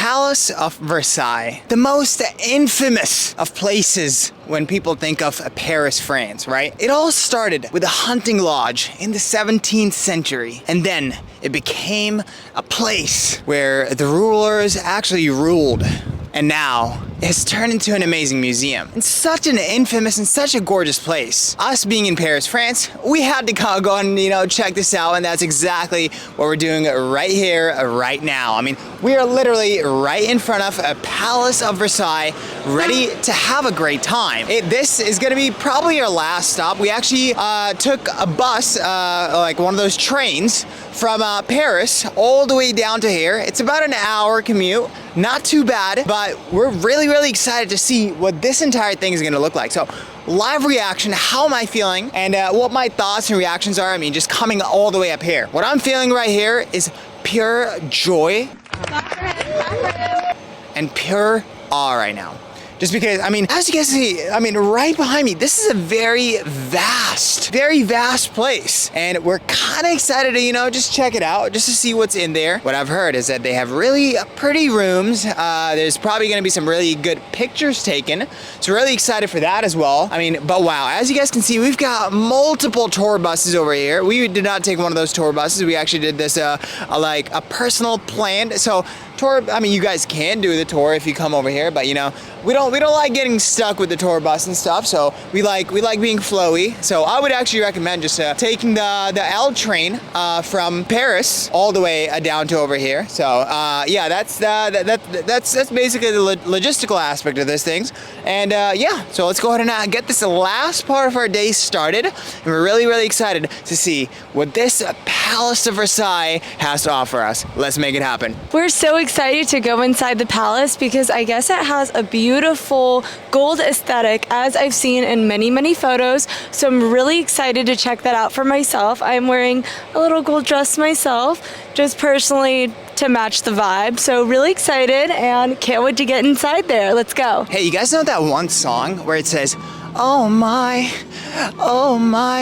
Palace of Versailles, the most infamous of places when people think of Paris, France, right? It all started with a hunting lodge in the 17th century, and then it became a place where the rulers actually ruled. And now it's turned into an amazing museum. It's such an infamous and such a gorgeous place. Us being in Paris, France, we had to go and, check this out, and that's exactly what we're doing right here, right now. I mean, we are literally right in front of a Palace of Versailles, ready to have a great time. This is gonna be probably our last stop. We actually took a bus, like one of those trains, from Paris all the way down to here. It's about an hour commute. Not too bad, but we're really excited to see what this entire thing is gonna look like. So, live reaction, how am I feeling, and what my thoughts and reactions are. I mean, just coming all the way up here. What I'm feeling right here is pure joy and pure awe right now. Just because, I mean, as you guys see, I mean, right behind me, this is a very vast place. And we're kind of excited to, just check it out, just to see what's in there. What I've heard is that they have really pretty rooms. There's probably gonna be some really good pictures taken. So really excited for that as well. I mean, but wow, as you guys can see, we've got multiple tour buses over here. We did not take one of those tour buses. We actually did this, like a personal planned. So tour, I mean, you guys can do the tour if you come over here, but we don't like getting stuck with the tour bus and stuff. So we like being flowy. So I would actually recommend just taking the L train from Paris all the way down to over here. So yeah, that's basically the logistical aspect of this things. And yeah, so let's go ahead and get this last part of our day started. And we're really excited to see what this Palace of Versailles has to offer us. Let's make it happen. We're so excited to go inside the palace because I guess it has a beautiful gold aesthetic, as I've seen in many photos. So I'm really excited to check that out for myself. I'm wearing a little gold dress myself, just personally to match the vibe. So really excited and can't wait to get inside there. Let's go. Hey, you guys know that one song where it says, oh my,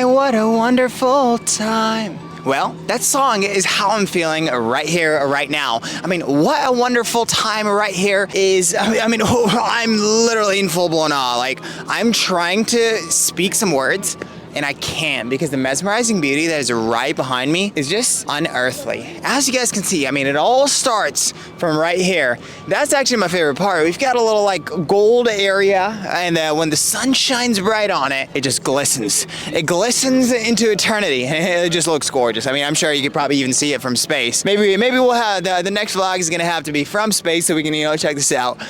what a wonderful time. Well, that song is how I'm feeling right here, right now. I mean, what a wonderful time right here is. I mean, I'm literally in full-blown awe. Like, I'm trying to speak some words, and I can't, because the mesmerizing beauty that is right behind me is just unearthly. As you guys can see, I mean, it all starts from right here. That's actually my favorite part. We've got a little like gold area, and when the sun shines bright on it, it just glistens. It glistens into eternity. It just looks gorgeous. I mean, I'm sure you could probably even see it from space. Maybe we'll have the next vlog is gonna have to be from space so we can check this out.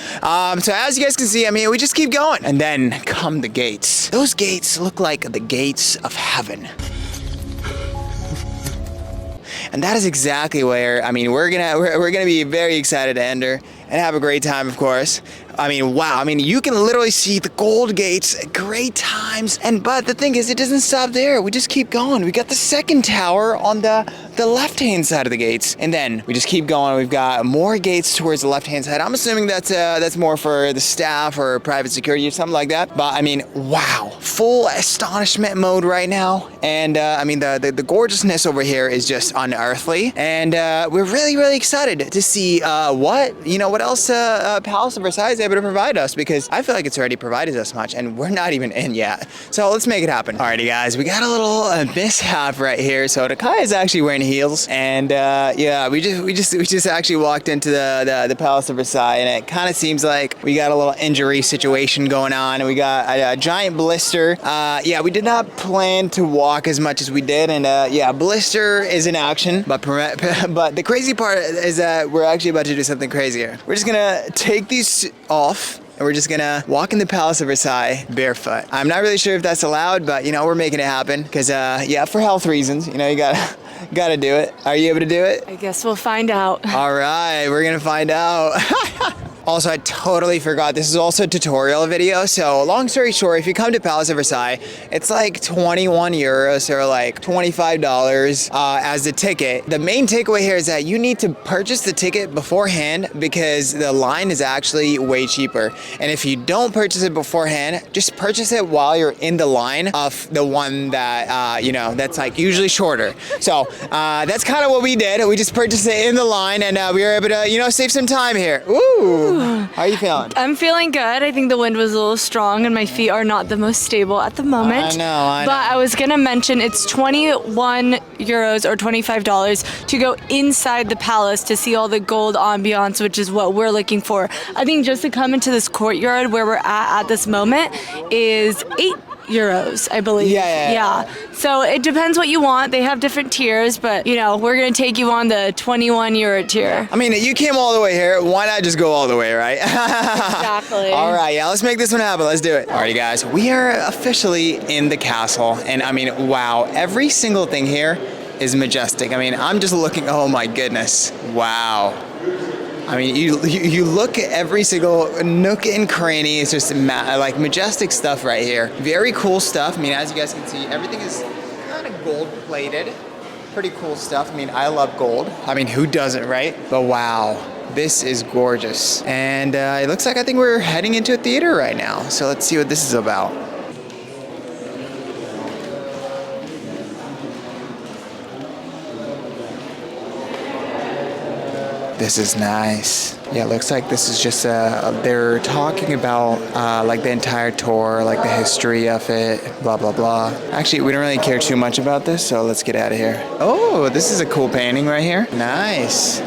So as you guys can see, I mean, we just keep going, and then come the gates. Those gates look like the gates of heaven. And that is exactly where, I mean, we're gonna be very excited to enter and have a great time, of course. I mean, wow. I mean, you can literally see the gold gates, great times. But the thing is, it doesn't stop there. We just keep going. We got the second tower on the left-hand side of the gates. And then we just keep going. We've got more gates towards the left-hand side. I'm assuming that's more for the staff or private security or something like that. But I mean, wow. Full astonishment mode right now. And I mean, the gorgeousness over here is just unearthly. And we're really excited to see what else Palace of Versailles is able to provide us, because I feel like it's already provided us much and we're not even in yet. So let's make it happen. Alrighty guys, we got a little mishap right here. So Takai is actually wearing heels, and yeah, we just actually walked into the Palace of Versailles, and it kind of seems like we got a little injury situation going on, and we got a giant blister. Yeah, we did not plan to walk as much as we did, and yeah, blister is in action. But the crazy part is that we're actually about to do something crazier. We're just gonna take these off, and we're just gonna walk in the Palace of Versailles barefoot. I'm not really sure if that's allowed, but we're making it happen, because yeah, for health reasons, you gotta do it. Are you able to do it? I guess we'll find out. All right, we're gonna find out. Also, I totally forgot, this is also a tutorial video. So long story short, if you come to Palace of Versailles, it's like 21 euros or like $25 as the ticket. The main takeaway here is that you need to purchase the ticket beforehand because the line is actually way cheaper. And if you don't purchase it beforehand, just purchase it while you're in the line of the one that, you know, that's like usually shorter. So that's kind of what we did. We just purchased it in the line and we were able to, you know, save some time here. Ooh, how are you feeling? I'm feeling good. I think the wind was a little strong and my feet are not the most stable at the moment. I know. But I was gonna mention it's 21 euros or $25 to go inside the palace to see all the gold ambiance, which is what we're looking for. I think just to come into this courtyard where we're at this moment is €8, I believe. Yeah. So it depends what you want. They have different tiers, but you know, we're gonna take you on the 21 euro tier. I mean, you came all the way here. Why not just go all the way, right? Exactly. All right, yeah, let's make this one happen. Let's do it. All right, guys, we are officially in the castle. And I mean, wow, every single thing here is majestic. I mean, I'm just looking, oh my goodness. Wow. I mean, you look at every single nook and cranny. It's just like majestic stuff right here. Very cool stuff. I mean, as you guys can see, everything is kind of gold plated. Pretty cool stuff. I mean, I love gold. I mean, who doesn't, right? But wow, this is gorgeous. And it looks like I think we're heading into a theater right now. So let's see what this is about. This is nice. Yeah, it looks like this is just they're talking about like the entire tour, like the history of it, blah, blah, blah. Actually, we don't really care too much about this, so let's get out of here. Oh, this is a cool painting right here. Nice.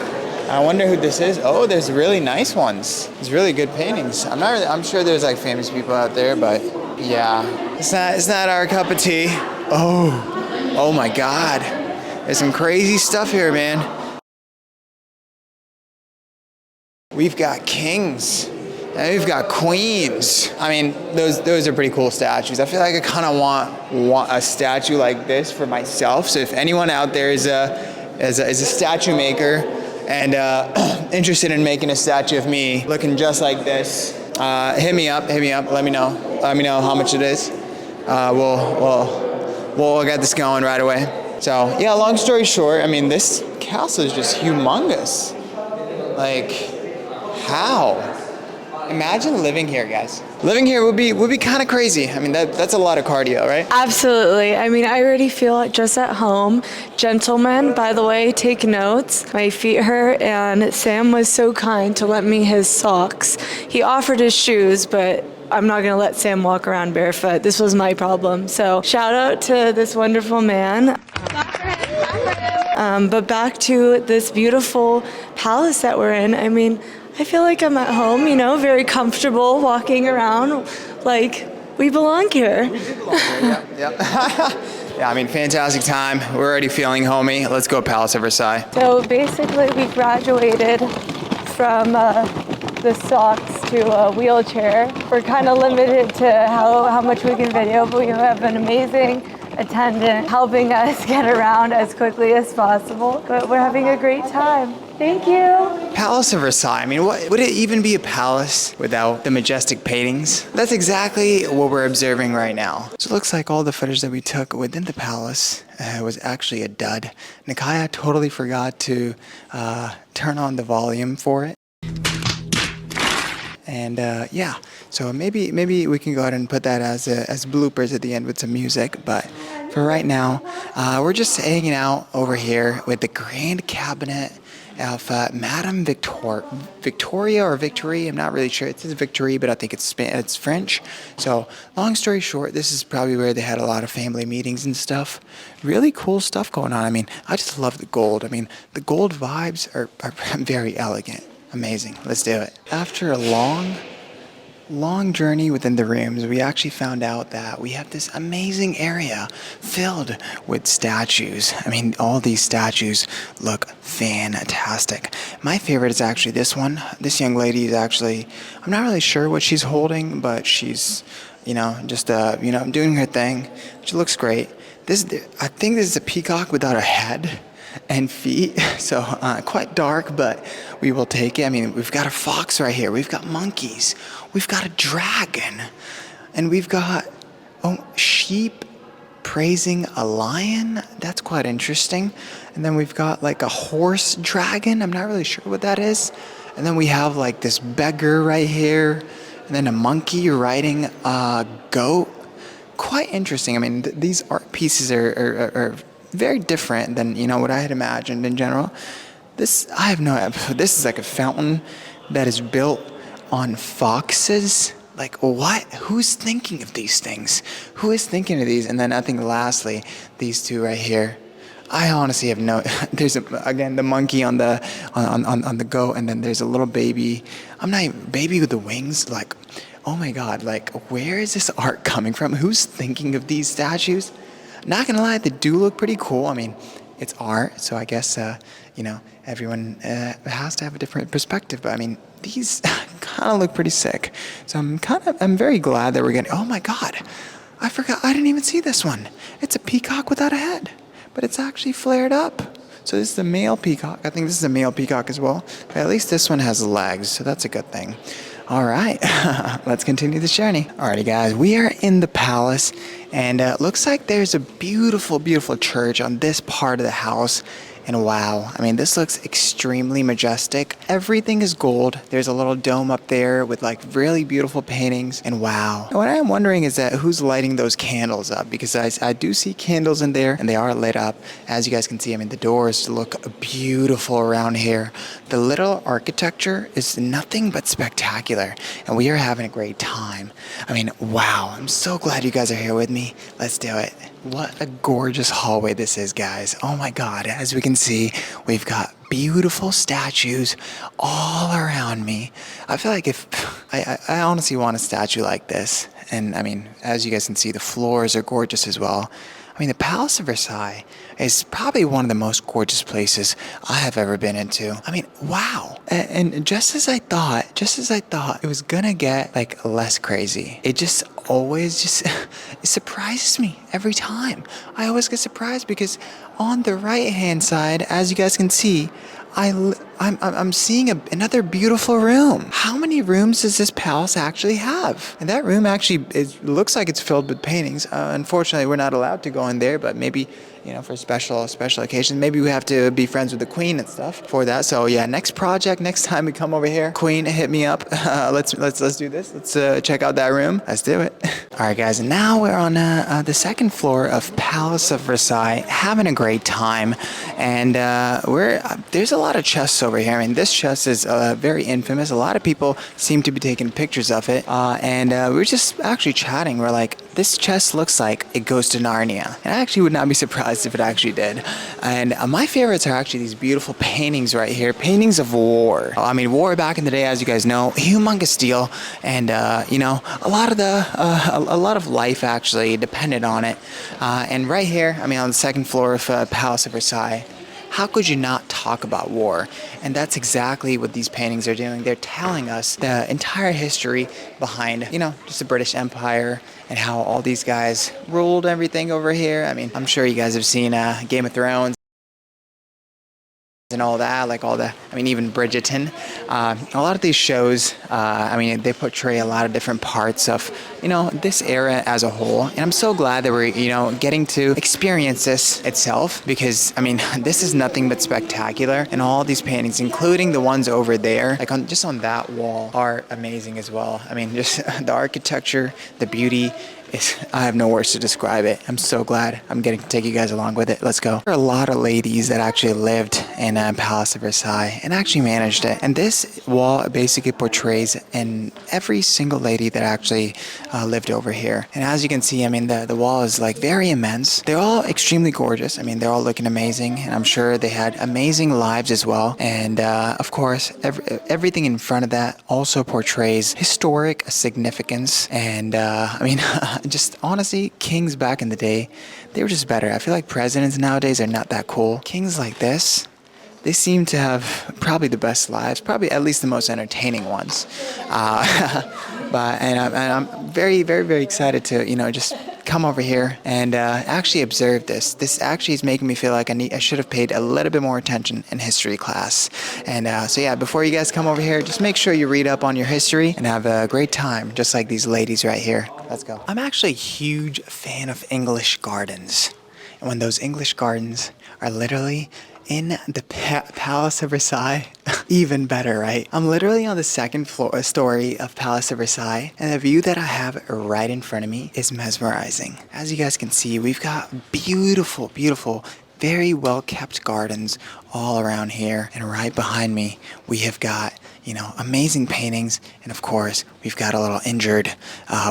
I wonder who this is. Oh, there's really nice ones. There's really good paintings. I'm sure there's like famous people out there, but yeah. It's not our cup of tea. Oh my God. There's some crazy stuff here, man. We've got kings, and we've got queens. I mean, those are pretty cool statues. I feel like I kind of want a statue like this for myself. So if anyone out there is a statue maker and interested in making a statue of me looking just like this, hit me up. Let me know how much it is. We'll get this going right away. So yeah, long story short, I mean, this castle is just humongous. Like, how? Imagine living here, guys. Living here would be kind of crazy. I mean, that's a lot of cardio, right? Absolutely. I mean, I already feel just at home. Gentlemen, by the way, take notes. My feet hurt, and Sam was so kind to lend me his socks. He offered his shoes, but I'm not gonna let Sam walk around barefoot. This was my problem. So shout out to this wonderful man. But back to this beautiful palace that we're in. I mean, I feel like I'm at home, you know, very comfortable walking around. Like, we belong here. We do belong here, yeah. Yeah, I mean, fantastic time. We're already feeling homey. Let's go Palace of Versailles. So basically, we graduated from the socks to a wheelchair. We're kind of limited to how much we can video, but we have an amazing attendant helping us get around as quickly as possible. But we're having a great time. Thank you. Palace of Versailles. I mean, would it even be a palace without the majestic paintings? That's exactly what we're observing right now. So it looks like all the footage that we took within the palace was actually a dud. Nikaya totally forgot to turn on the volume for it. And yeah, so maybe we can go ahead and put that as bloopers at the end with some music. But for right now, we're just hanging out over here with the grand cabinet of Madame Victoria or Victory. I'm not really sure. It says Victory, but I think it's French. So long story short, this is probably where they had a lot of family meetings and stuff. Really cool stuff going on. I mean, I just love the gold. I mean, the gold vibes are very elegant. Amazing. Let's do it. After a long journey within the rooms, we actually found out that we have this amazing area filled with statues. I mean, all these statues look fantastic. My favorite is actually this one. This young lady is actually, I'm not really sure what she's holding, but she's, just, doing her thing. She looks great. I think this is a peacock without a head. and feet. So quite dark, but we will take it. I mean, we've got a fox right here. We've got monkeys. We've got a dragon. And we've got sheep praising a lion. That's quite interesting. And then we've got like a horse dragon. I'm not really sure what that is. And then we have like this beggar right here. And then a monkey riding a goat. Quite interesting. I mean, these art pieces are very different than, what I had imagined in general. This is like a fountain that is built on foxes. Like, what? Who's thinking of these things? Who is thinking of these? And then I think lastly, these two right here. I honestly have no. There's again the monkey on the goat, and then there's a little baby. I'm not even baby with the wings. Like, oh my God! Like, where is this art coming from? Who's thinking of these statues? Not gonna lie, they do look pretty cool. I mean, it's art, so I guess everyone has to have a different perspective. But I mean, these kind of look pretty sick. So I'm very glad that we're getting. Oh my God, I forgot. I didn't even see this one. It's a peacock without a head, but it's actually flared up. So this is the male peacock. I think this is a male peacock as well. But at least this one has legs, so that's a good thing. All right, let's continue this journey. Alrighty, guys, we are in the palace, and it looks like there's a beautiful, beautiful church on this part of the house. And wow, I mean, this looks extremely majestic. Everything is gold. There's a little dome up there with like really beautiful paintings. And wow, what I am wondering is that who's lighting those candles up, because I do see candles in there and they are lit up. As you guys can see, I mean, the doors look beautiful around here. The little architecture is nothing but spectacular, and we are having a great time. I mean, wow, I'm so glad you guys are here with me. Let's do it. What a gorgeous hallway this is, guys. Oh my God, as we can see, we've got beautiful statues all around me. I feel like I honestly want a statue like this. And I mean, as you guys can see, the floors are gorgeous as well. I mean, the Palace of Versailles is probably one of the most gorgeous places I have ever been into. I mean, wow. And just as I thought it was gonna get like less crazy. It just always it surprises me every time. I always get surprised because on the right-hand side, as you guys can see, I'm seeing another beautiful room. How many rooms does this palace actually have? And that room actually looks like it's filled with paintings. Unfortunately, we're not allowed to go in there, but maybe for special occasions, maybe we have to be friends with the queen and stuff for that. So yeah, next time we come over here, queen, hit me up. Let's do this. Let's check out that room. Let's do it. All right, guys. And now we're on the second floor of Palace of Versailles, having a great time. And there's a lot of chests over here. I mean, this chest is very infamous. A lot of people seem to be taking pictures of it. And we're just actually chatting. We're like, this chest looks like it goes to Narnia. And I actually would not be surprised if it actually did. And my favorites are actually these beautiful paintings right here. Paintings of war. I mean, war back in the day, as you guys know, humongous deal. And, a lot of life actually depended on it. And right here, I mean, on the second floor of Palace of Versailles, how could you not talk about war? And that's exactly what these paintings are doing. They're telling us the entire history behind, just the British Empire and how all these guys ruled everything over here. I mean, I'm sure you guys have seen Game of Thrones and all that, even Bridgerton. A lot of these shows, they portray a lot of different parts of, this era as a whole. And I'm so glad that we're, getting to experience this itself, because, this is nothing but spectacular. And all these paintings, including the ones over there, just on that wall, are amazing as well. I mean, just the architecture, the beauty. I have no words to describe it. I'm so glad I'm getting to take you guys along with it. Let's go. There are a lot of ladies that actually lived in Palace of Versailles and actually managed it. And this wall basically portrays every single lady that actually lived over here. And as you can see, the wall is very immense. They're all extremely gorgeous. They're all looking amazing. And I'm sure they had amazing lives as well. And of course, everything in front of that also portrays historic significance. And just honestly, kings back in the day, they were just better. I feel like presidents nowadays are not that cool. Kings like this, they seem to have probably the best lives, probably at least the most entertaining ones. And I'm very, very, very excited to, just come over here and actually observe this. This actually is making me feel like I should have paid a little bit more attention in history class. And so yeah, before you guys come over here, just make sure you read up on your history and have a great time, just like these ladies right here. Let's go. I'm actually a huge fan of English gardens. And when those English gardens are literally in the Palace of Versailles, even better, right? I'm literally on the second story of Palace of Versailles, and the view that I have right in front of me is mesmerizing. As you guys can see, we've got beautiful, beautiful, very well kept gardens all around here. And right behind me, we have got, amazing paintings. And of course, we've got a little injured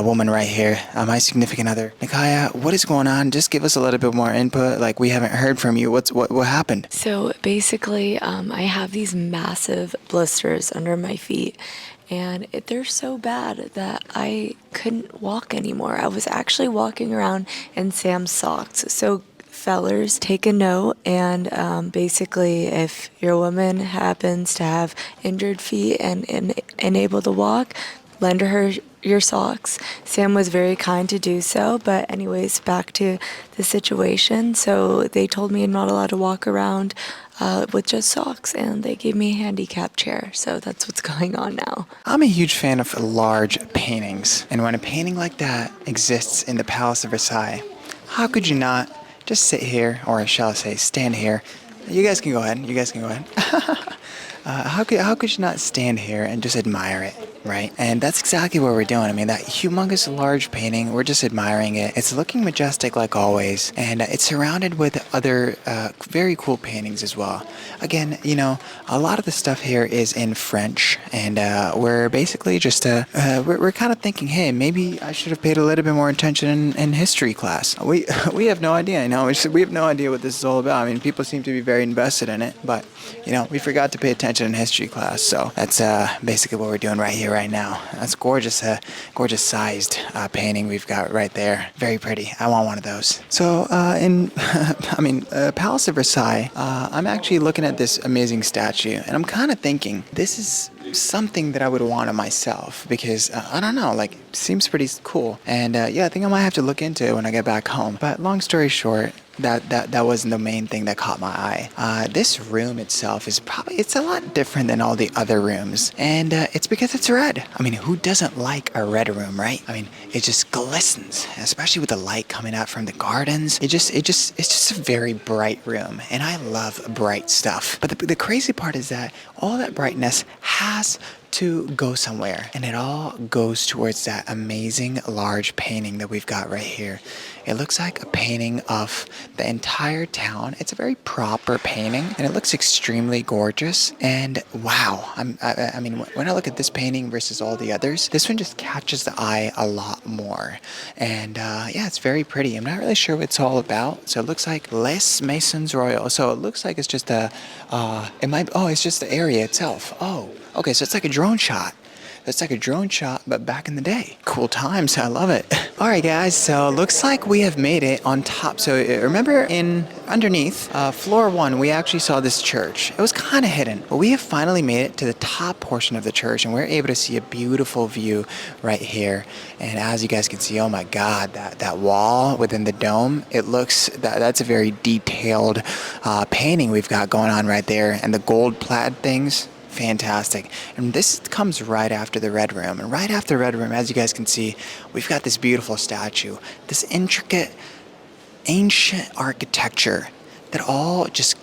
woman right here, my significant other. Nikaya, what is going on? Just give us a little bit more input. Like, we haven't heard from you. What happened? So basically, I have these massive blisters under my feet, and they're so bad that I couldn't walk anymore. I was actually walking around in Sam's socks. So fellers, take a note, and basically if your woman happens to have injured feet and unable to walk, lend her your socks. Sam was very kind to do so, but anyways, back to the situation. So they told me I'm not allowed to walk around with just socks, and they gave me a handicap chair. So that's what's going on now. I'm a huge fan of large paintings, and when a painting like that exists in the Palace of Versailles, how could you not just sit here, or shall I say, stand here? You guys can go ahead. How could you not stand here and just admire it, right? And that's exactly what we're doing. I mean, that humongous large painting, we're just admiring it. It's looking majestic like always, and it's surrounded with other very cool paintings as well. Again, a lot of the stuff here is in French, and we're basically just we're kind of thinking, hey, maybe I should have paid a little bit more attention in history class. We have no idea, we have no idea what this is all about. I mean, people seem to be very invested in it, but we forgot to pay attention in history class. So that's basically what we're doing right here, right now. That's gorgeous sized painting we've got right there. Very pretty. I want one of those. So in Palace of Versailles, I'm actually looking at this amazing statue, and I'm kind of thinking this is something that I would want of myself, because I don't know, like, seems pretty cool. And I think I might have to look into it when I get back home. But long story short, that wasn't the main thing that caught my eye. This room itself it's a lot different than all the other rooms, and it's because it's red. I mean, who doesn't like a red room, right? I mean, it just glistens, especially with the light coming out from the gardens. It's just a very bright room, and I love bright stuff. But the crazy part is that all that brightness has to go somewhere, and it all goes towards that amazing large painting that we've got right here. It looks like a painting of the entire town. It's a very proper painting, and it looks extremely gorgeous. And wow, I mean, when I look at this painting versus all the others, this one just catches the eye a lot more. And it's very pretty. I'm not really sure what it's all about. So it looks like Les Maisons Royales. So it looks like it's just it's just the area itself. Oh, okay, so it's like a drone shot. It's like a drone shot, but back in the day. Cool times, I love it. All right, guys, so looks like we have made it on top. So remember underneath, floor 1, we actually saw this church. It was kind of hidden, but we have finally made it to the top portion of the church, and we're able to see a beautiful view right here. And as you guys can see, oh my God, that wall within the dome, that's a very detailed painting we've got going on right there. And the gold plaid things, fantastic. And this comes right after the red room. And right after the red room, as you guys can see, we've got this beautiful statue, this intricate, ancient architecture that all just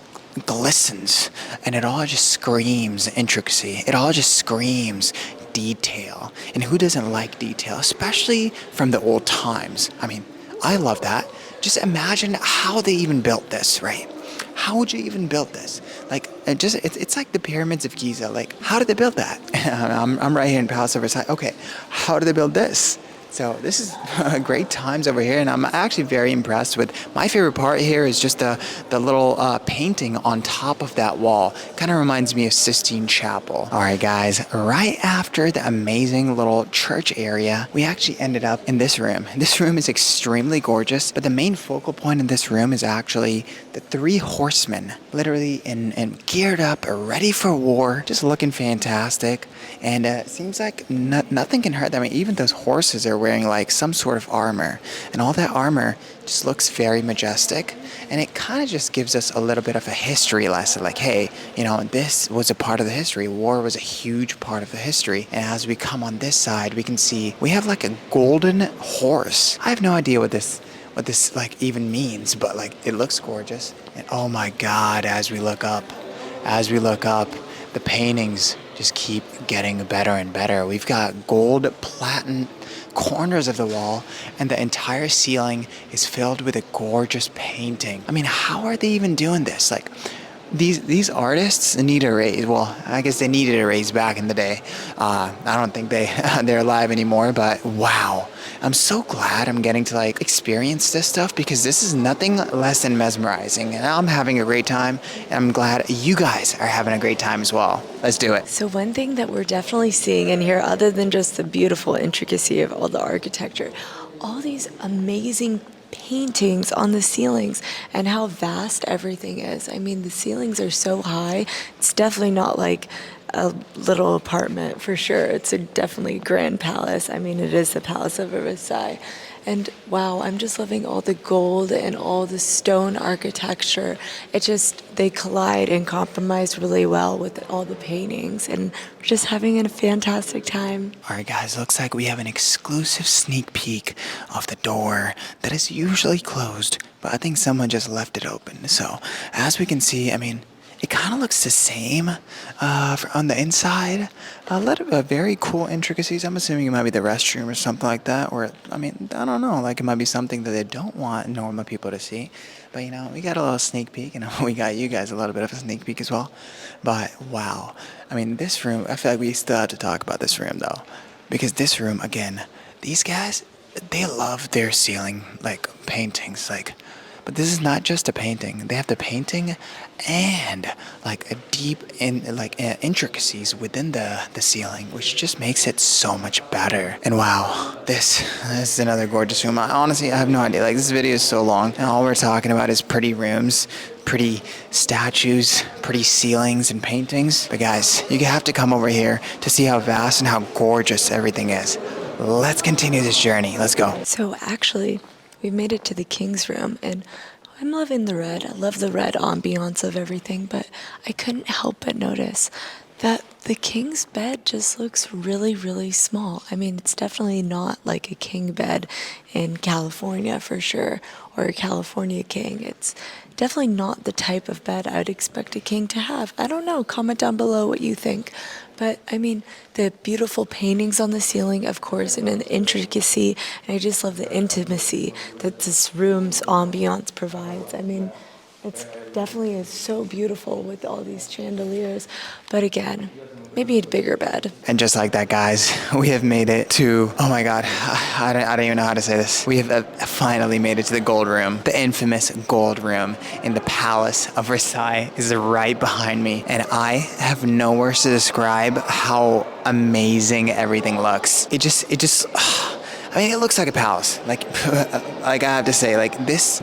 glistens, and it all just screams intricacy. It all just screams detail. And who doesn't like detail, especially from the old times? I mean, I love that. Just imagine how they even built this, right? How would you even build this? Like, it's like the pyramids of Giza. Like, how did they build that? I'm right here in Palace of Versailles. Okay, how did they build this? So this is great times over here, and I'm actually very impressed with. My favorite part here is just the little painting on top of that wall. Kind of reminds me of Sistine Chapel. All right, guys, right after the amazing little church area, we actually ended up in this room. This room is extremely gorgeous, but the main focal point in this room is actually the 3 horsemen, literally in geared up, ready for war, just looking fantastic. And it seems like nothing can hurt them. I mean, even those horses are wearing like some sort of armor, and all that armor just looks very majestic, and it kind of just gives us a little bit of a history lesson, like, hey, you know, this was a part of the history. War was a huge part of the history. And as we come on this side, we can see we have like a golden horse. I have no idea what this like even means, but like it looks gorgeous. And oh my God, as we look up, the paintings just keep getting better and better. We've got gold platinum corners of the wall, and the entire ceiling is filled with a gorgeous painting. I mean, how are they even doing this? Like, these artists need a raise. Well, I guess they needed a raise back in the day. I don't think they're alive anymore, but wow. I'm so glad I'm getting to like experience this stuff, because this is nothing less than mesmerizing, and I'm having a great time, and I'm glad you guys are having a great time as well. Let's do it. So one thing that we're definitely seeing in here, other than just the beautiful intricacy of all the architecture, all these amazing paintings on the ceilings and how vast everything is. I mean, the ceilings are so high. It's definitely not like a little apartment for sure. It's a definitely grand palace. I mean, it is the Palace of Versailles. And wow, I'm just loving all the gold and all the stone architecture. It just, they collide and compromise really well with all the paintings, and we're just having a fantastic time. All right, guys, looks like we have an exclusive sneak peek of the door that is usually closed, but I think someone just left it open. So as we can see, I mean, it kind of looks the same on the inside. A lot of very cool intricacies. I'm assuming it might be the restroom or something like that. Or, I mean, I don't know. Like, it might be something that they don't want normal people to see. But, you know, we got a little sneak peek. And we got you guys a little bit of a sneak peek as well. But, wow. I mean, this room, I feel like we still have to talk about this room, though. Because this room, again, these guys, they love their ceiling, like, paintings. Like, but this is not just a painting. They have the painting and like a deep intricacies within the ceiling, which just makes it so much better. And wow, this is another gorgeous room. Honestly, I have no idea. Like, this video is so long, and all we're talking about is pretty rooms, pretty statues, pretty ceilings and paintings. But guys, you have to come over here to see how vast and how gorgeous everything is. Let's continue this journey. Let's go. So actually, we made it to the king's room, and I'm loving the red. I love the red ambiance of everything, but I couldn't help but notice that the king's bed just looks really, really small. I mean, it's definitely not like a king bed in California for sure, or a California king. It's definitely not the type of bed I'd expect a king to have. I don't know. Comment down below what you think. But I mean, the beautiful paintings on the ceiling, of course, and an intricacy, and I just love the intimacy that this room's ambiance provides. I mean, it's definitely is so beautiful with all these chandeliers. But again, maybe a bigger bed. And just like that, guys, we have made it to, oh my God, I don't even know how to say this. We have finally made it to the gold room. The infamous gold room in the Palace of Versailles is right behind me. And I have no words to describe how amazing everything looks. It just, I mean, it looks like a palace. Like I have to say, like this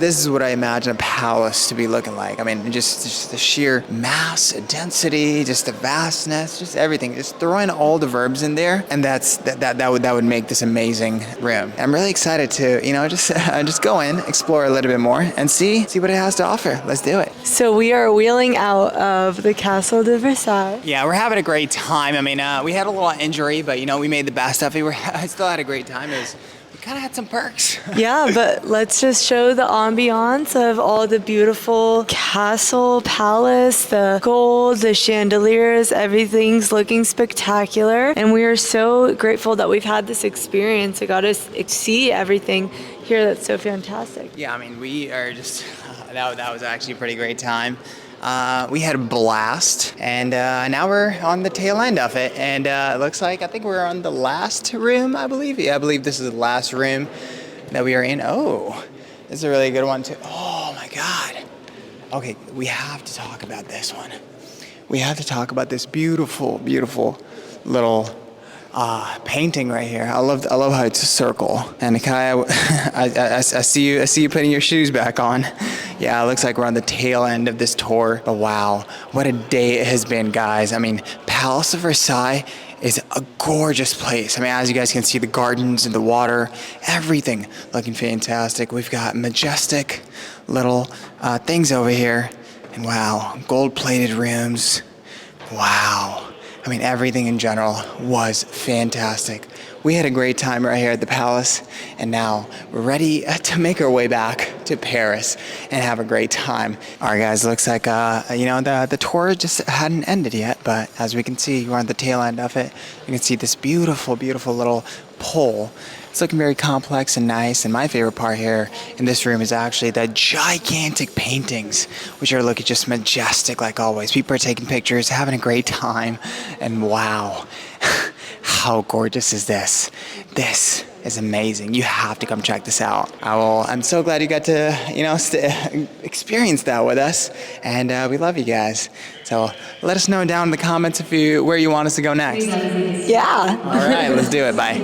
is what I imagine a palace to be looking like. I mean, just the sheer mass, density, just the vastness, just everything. Just throw in all the verbs in there, and that would make this amazing room. I'm really excited to, you know, just go in, explore a little bit more, and see what it has to offer. Let's do it. So we are wheeling out of the Castle de Versailles. Yeah, we're having a great time. I mean, we had a little injury, but you know, we made the best of it. I still had a great time. We kind of had some perks. Yeah, but let's just show the ambiance of all the beautiful castle, palace, the gold, the chandeliers, everything's looking spectacular. And we are so grateful that we've had this experience. I got to see everything here that's so fantastic. Yeah, I mean, we are just, that was actually a pretty great time. We had a blast, and now we're on the tail end of it, and it looks like, I think we're on the last room, I believe. Yeah, I believe this is the last room that we are in. Oh, this is a really good one too. Oh my God. Okay, we have to talk about this one. We have to talk about this beautiful, beautiful little painting right here. I love how it's a circle. And Kai, I see you putting your shoes back on. Yeah, it looks like we're on the tail end of this tour. But wow, what a day it has been, guys. I mean, Palace of Versailles is a gorgeous place. I mean, as you guys can see, the gardens and the water, everything looking fantastic. We've got majestic little things over here. And wow, gold-plated rooms. Wow. I mean, everything in general was fantastic. We had a great time right here at the palace, and now we're ready to make our way back to Paris and have a great time. All right, guys, looks like, the tour just hadn't ended yet, but as we can see, we're on the tail end of it. You can see this beautiful, beautiful little pole. It's looking very complex and nice, and my favorite part here in this room is actually the gigantic paintings, which are looking just majestic like always. People are taking pictures, having a great time, and wow, how gorgeous is this? This is amazing. You have to come check this out. I'm so glad you got to, experience that with us, and we love you guys. So let us know down in the comments where you want us to go next. Yeah. All right, let's do it. Bye.